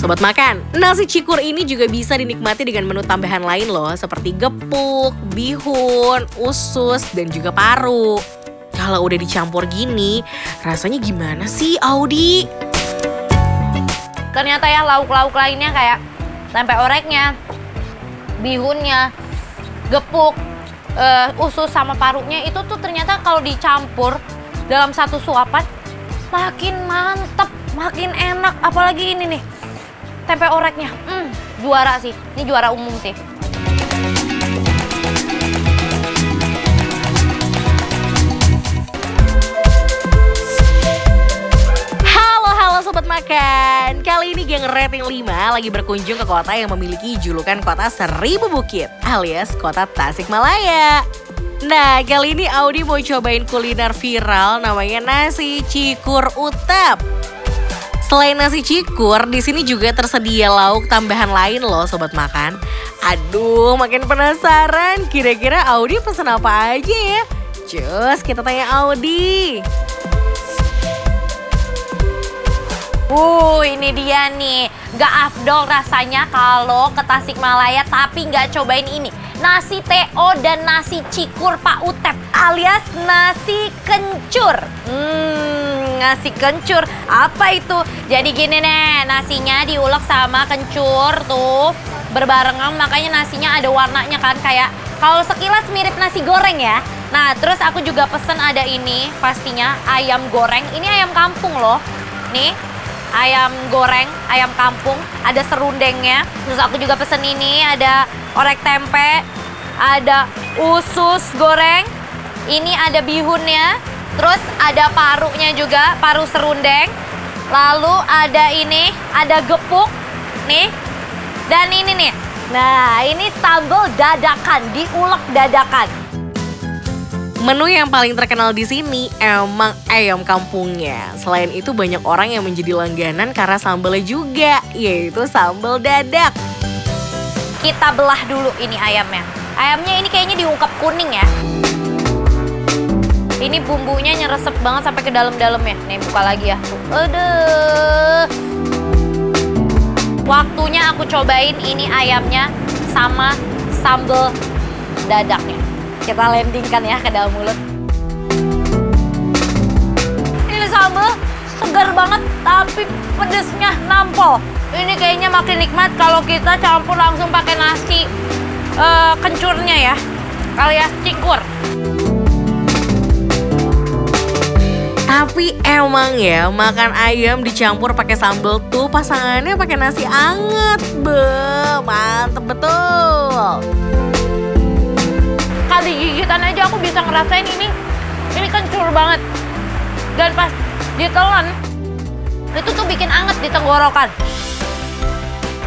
Sobat makan, nasi cikur ini juga bisa dinikmati dengan menu tambahan lain loh, seperti gepuk, bihun, usus, dan juga paru. Kalau udah dicampur gini, rasanya gimana sih, Audi? Ternyata ya lauk-lauk lainnya kayak tempe oreknya, bihunnya, gepuk, usus sama parunya itu tuh ternyata kalau dicampur dalam satu suapan makin mantep, makin enak. Apalagi ini nih, tempe oreknya, juara sih. Ini juara umum sih. Halo Sobat Makan, kali ini geng rating 5 lagi berkunjung ke kota yang memiliki julukan kota 1000 bukit alias kota Tasikmalaya. Nah, kali ini Audi mau cobain kuliner viral namanya nasi cikur utap. Selain nasi cikur, di sini juga tersedia lauk tambahan lain loh Sobat Makan. Aduh, makin penasaran, kira-kira Audi pesen apa aja ya? Cus, kita tanya Audi. Ini dia nih, gak afdol rasanya kalau ke Tasikmalaya tapi gak cobain ini. Nasi TO dan nasi cikur Pak Utep alias nasi kencur. Nasi kencur, apa itu? Jadi gini nih, nasinya diulek sama kencur tuh berbarengan, makanya nasinya ada warnanya kan, kayak kalau sekilas mirip nasi goreng ya. Nah, terus aku juga pesen ada ini, pastinya ayam goreng. Ini ayam kampung loh, nih. Ayam goreng, ayam kampung, ada serundengnya. Terus aku juga pesen ini, ada orek tempe, ada usus goreng, ini ada bihunnya, terus ada parunya juga, paru serundeng. Lalu ada ini, ada gepuk, nih. Dan ini nih, nah ini sambal dadakan, diulek dadakan. Menu yang paling terkenal di sini emang ayam kampungnya. Selain itu banyak orang yang menjadi langganan karena sambalnya juga, yaitu sambal dadak. Kita belah dulu ini ayamnya. Ayamnya ini kayaknya diungkep kuning ya. Ini bumbunya nyeresep banget sampai ke dalam-dalamnya. Nih buka lagi ya. Aduh. Waktunya aku cobain ini ayamnya sama sambal dadaknya. Kita landingkan ya ke dalam mulut. Ini sambal segar banget tapi pedesnya nampol. Ini kayaknya makin nikmat kalau kita campur langsung pakai nasi kencurnya ya, alias cikur. Tapi emang ya, makan ayam dicampur pakai sambal tuh pasangannya pakai nasi anget. Mantep betul. Kali gigitan aja aku bisa ngerasain ini kencur banget. Dan pas ditelan, itu tuh bikin anget di tenggorokan.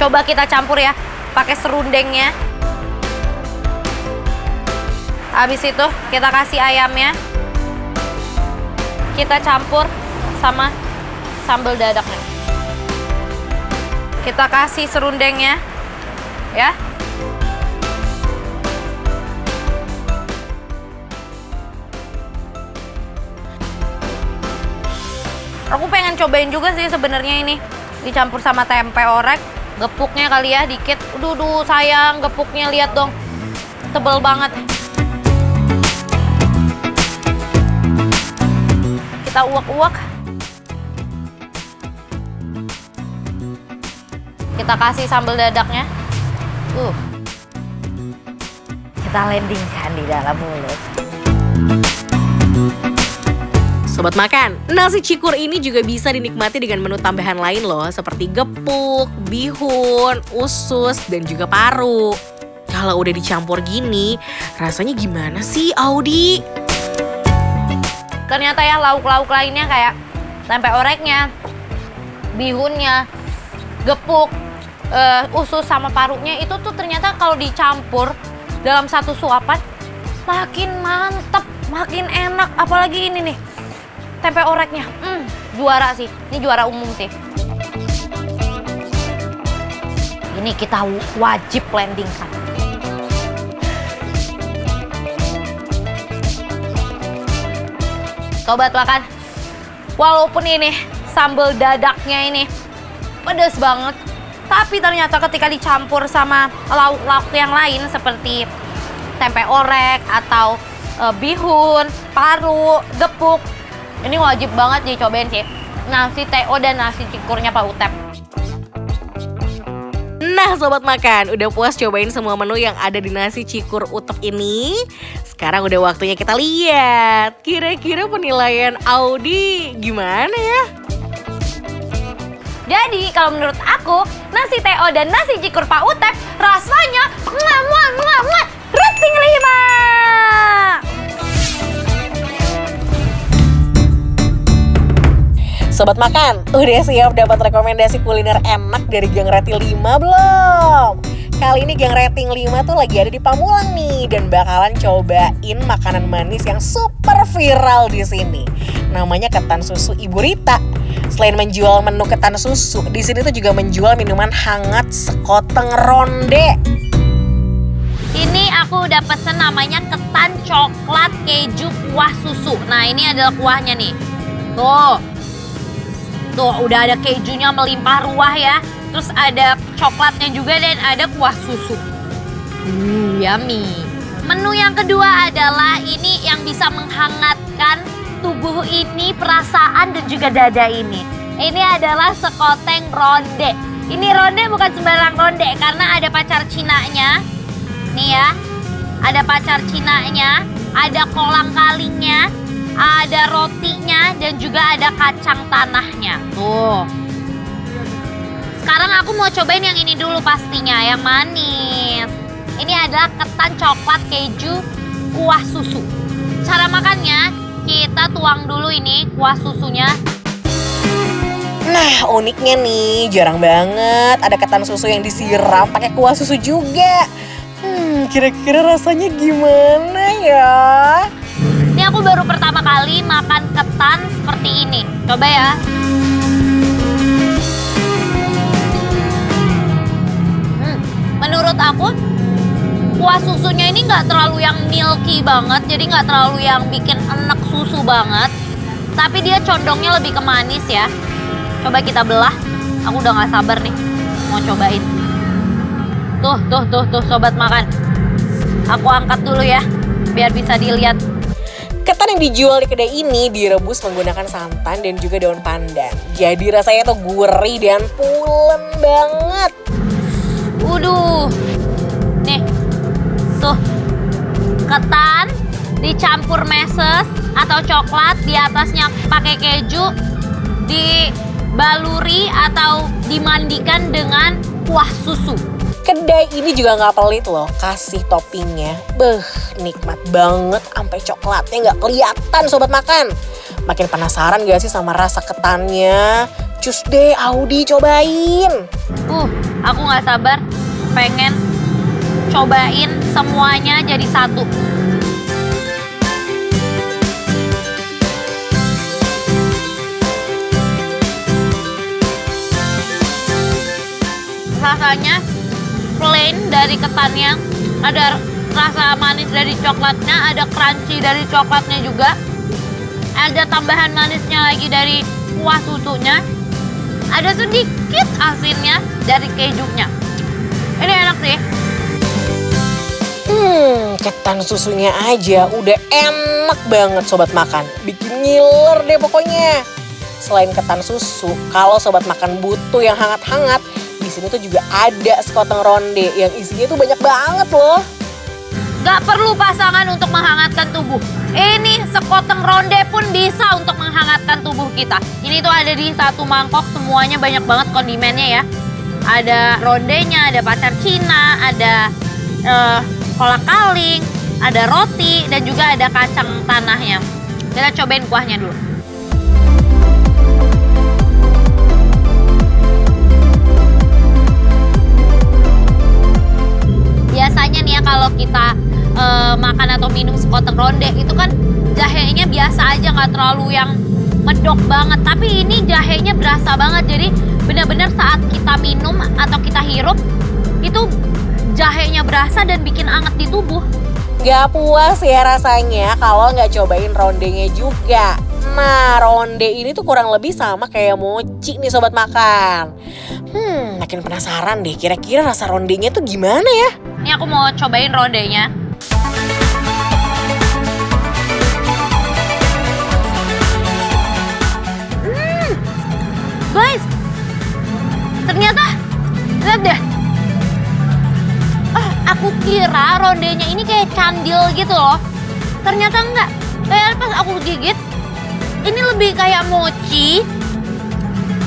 Coba kita campur ya, pakai serundengnya. Habis itu kita kasih ayamnya. Kita campur sama sambal dadaknya. Kita kasih serundengnya, ya. Aku pengen cobain juga sih sebenarnya ini dicampur sama tempe orek, gepuknya kali ya dikit. Duh sayang gepuknya, lihat dong, tebel banget. Kita uak-uak. Kita kasih sambal dadaknya. Kita landingkan di dalam mulut. Sobat makan, nasi cikur ini juga bisa dinikmati dengan menu tambahan lain loh, seperti gepuk, bihun, usus, dan juga paru. Kalau udah dicampur gini, rasanya gimana sih, Audi? Ternyata ya lauk-lauk lainnya kayak tempe oreknya, bihunnya, gepuk, usus sama parunya itu tuh ternyata kalau dicampur dalam satu suapan makin mantep, makin enak. Apalagi ini nih, tempe oreknya, juara sih. Ini juara umum sih. Ini kita wajib landingkan. Sobat makan, walaupun ini sambal dadaknya ini pedas banget, Tapi ternyata ketika dicampur sama lauk-lauk yang lain seperti tempe orek atau bihun, paru, gepuk, ini wajib banget dicobain sih. Nasi TO dan nasi cikurnya Pak Utep. Nah Sobat Makan, udah puas cobain semua menu yang ada di nasi cikur Utep ini? Sekarang udah waktunya kita lihat, kira-kira penilaian Audi gimana ya? Jadi kalau menurut aku, nasi TO dan nasi cikur Pak Utep rasanya rating 5. Sobat Makan, udah siap dapat rekomendasi kuliner enak dari Gang Reti 5 belum? Kali ini Gang Rating 5 tuh lagi ada di Pamulang nih dan bakalan cobain makanan manis yang super viral di sini. Namanya ketan susu Ibu Rita. Selain menjual menu ketan susu, di sini tuh juga menjual minuman hangat sekoteng ronde. Ini aku udah pesen namanya ketan coklat keju kuah susu. Nah, ini adalah kuahnya nih. Tuh udah ada kejunya melimpah ruah ya. Terus ada coklatnya juga dan ada kuah susu. Yummy. Menu yang kedua adalah ini yang bisa menghangatkan tubuh ini, perasaan dan juga dada ini. Ini adalah sekoteng ronde. Ini ronde bukan sembarang ronde karena ada pacar Cinanya. Nih ya, ada pacar Cinanya, ada kolang kalingnya, ada rotinya dan juga ada kacang tanahnya. Tuh. Sekarang aku mau cobain yang ini dulu pastinya, yang manis. Ini adalah ketan coklat keju kuah susu. Cara makannya, kita tuang dulu ini kuah susunya. Nah uniknya nih, jarang banget ada ketan susu yang disiram pakai kuah susu juga. Kira-kira rasanya gimana ya? Ini aku baru pertama kali makan ketan seperti ini. Coba ya. Menurut aku, kuah susunya ini nggak terlalu yang milky banget, jadi nggak terlalu yang bikin enek susu banget. Tapi dia condongnya lebih ke manis ya. Coba kita belah. Aku udah nggak sabar nih, mau cobain. Tuh, Sobat Makan. Aku angkat dulu ya, biar bisa dilihat. Ketan yang dijual di kedai ini direbus menggunakan santan dan juga daun pandan. Jadi rasanya tuh gurih dan pulen banget. Waduh, nih, tuh, ketan dicampur meses atau coklat, di atasnya pakai keju, dibaluri atau dimandikan dengan kuah susu. Kedai ini juga nggak pelit loh, kasih toppingnya. Nikmat banget, sampai coklatnya nggak kelihatan Sobat Makan. Makin penasaran gak sih sama rasa ketannya? Cus deh Audi cobain. Aku nggak sabar, pengen cobain semuanya jadi satu. Rasanya plain dari ketannya, ada rasa manis dari coklatnya, ada crunchy dari coklatnya juga, ada tambahan manisnya lagi dari kuah susunya, ada sedikit asinnya dari kejunya. Ini enak sih. Ketan susunya aja udah enak banget Sobat Makan, bikin ngiler deh pokoknya. Selain ketan susu, kalau Sobat Makan butuh yang hangat-hangat, di sini tuh juga ada sekoteng ronde yang isinya tuh banyak banget loh. Gak perlu pasangan untuk menghangatkan tubuh. Ini sekoteng ronde pun bisa untuk menghangatkan tubuh kita. Ini tuh ada di satu mangkok, semuanya banyak banget kondimennya ya. Ada rondenya, ada pacar Cina, ada kolang kaling, ada roti, dan juga ada kacang tanahnya. Kita cobain kuahnya dulu. Biasanya nih ya kalau kita makan atau minum sekoteng ronde itu kan jahenya biasa aja, nggak terlalu yang medok banget. Tapi ini jahenya berasa banget, jadi benar-benar saat kita minum atau kita hirup itu jahenya berasa dan bikin anget di tubuh. Gak puas ya rasanya kalau nggak cobain rondenya juga. Nah, ronde ini tuh kurang lebih sama kayak mochi nih sobat makan. Makin penasaran deh, kira-kira rasa rondenya tuh gimana ya? Ini aku mau cobain rondenya. Guys, ternyata, lihat deh. Aku kira rondenya ini kayak candil gitu loh. Ternyata enggak. Kayak pas aku gigit, ini lebih kayak mochi.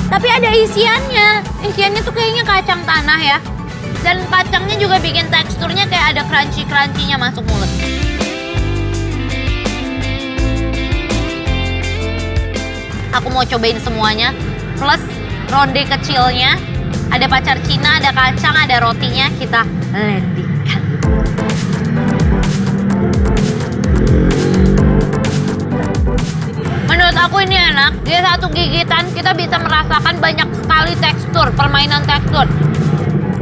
Tapi ada isiannya. Isiannya tuh kayaknya kacang tanah ya. Dan kacangnya juga bikin teksturnya kayak ada crunchy-crunchy-nya masuk mulut. Aku mau cobain semuanya. Plus ronde kecilnya. Ada pacar Cina, ada kacang, ada rotinya. Kita landingkan. Menurut aku ini enak. Di satu gigitan kita bisa merasakan banyak sekali tekstur, permainan tekstur.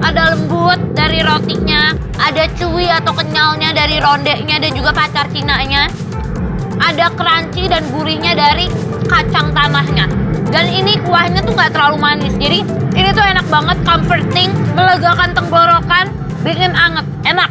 Ada lembut dari rotinya, ada chewy atau kenyalnya dari rondenya dan juga pacar Cinanya. Ada crunchy dan gurihnya dari kacang tanahnya. Dan ini kuahnya tuh nggak terlalu manis. Jadi ini tuh enak banget, comforting, melegakan tenggorokan, bikin anget, enak.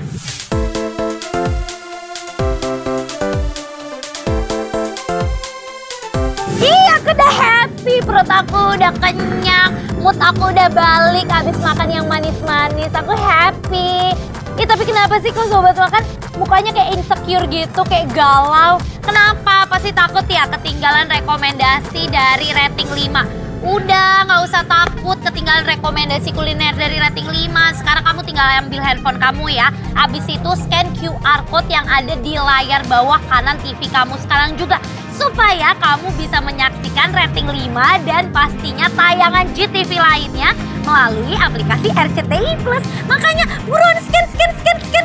Aku udah happy, perut aku udah kenyang, mood aku udah balik habis makan yang manis-manis. Aku happy. Tapi kenapa sih kok sobat makan mukanya kayak insecure gitu, kayak galau? Kenapa? Pasti takut ya ketinggalan rekomendasi dari rating 5. Udah, nggak usah takut ketinggalan rekomendasi kuliner dari rating 5. Sekarang kamu tinggal ambil handphone kamu ya. Habis itu scan QR code yang ada di layar bawah kanan TV kamu sekarang juga. Supaya kamu bisa menyaksikan rating 5 dan pastinya tayangan GTV lainnya melalui aplikasi RCTI Plus. Makanya buruan scan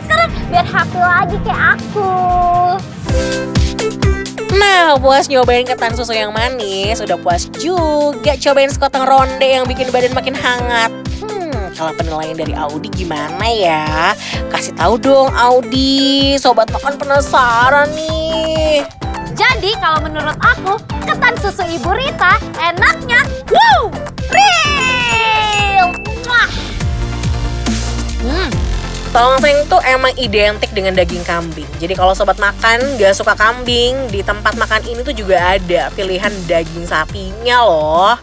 sekarang biar happy lagi kayak aku. Nah, puas nyobain ketan susu yang manis, udah puas juga cobain sekoteng ronde yang bikin badan makin hangat. Kalau penilaian dari Audi gimana ya? Kasih tahu dong Audi, sobat makan penasaran nih. Jadi kalau menurut aku, ketan susu Ibu Rita enaknya real. Tongseng tuh emang identik dengan daging kambing. Jadi kalau sobat makan gak suka kambing, di tempat makan ini tuh juga ada pilihan daging sapinya loh.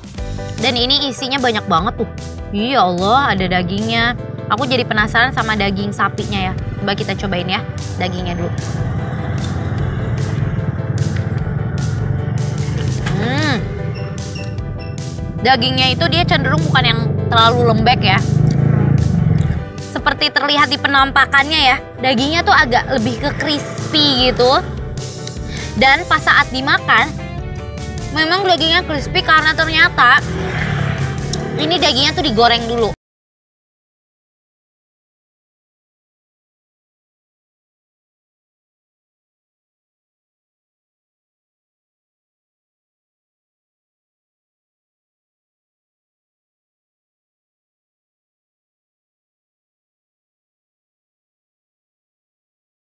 Dan ini isinya banyak banget tuh. Ya Allah, ada dagingnya. Aku jadi penasaran sama daging sapinya ya. Coba kita cobain ya, dagingnya dulu. Dagingnya itu dia cenderung bukan yang terlalu lembek ya. Seperti terlihat di penampakannya ya, dagingnya tuh agak lebih ke crispy gitu. Dan pas saat dimakan, memang dagingnya crispy karena ternyata ini dagingnya tuh digoreng dulu.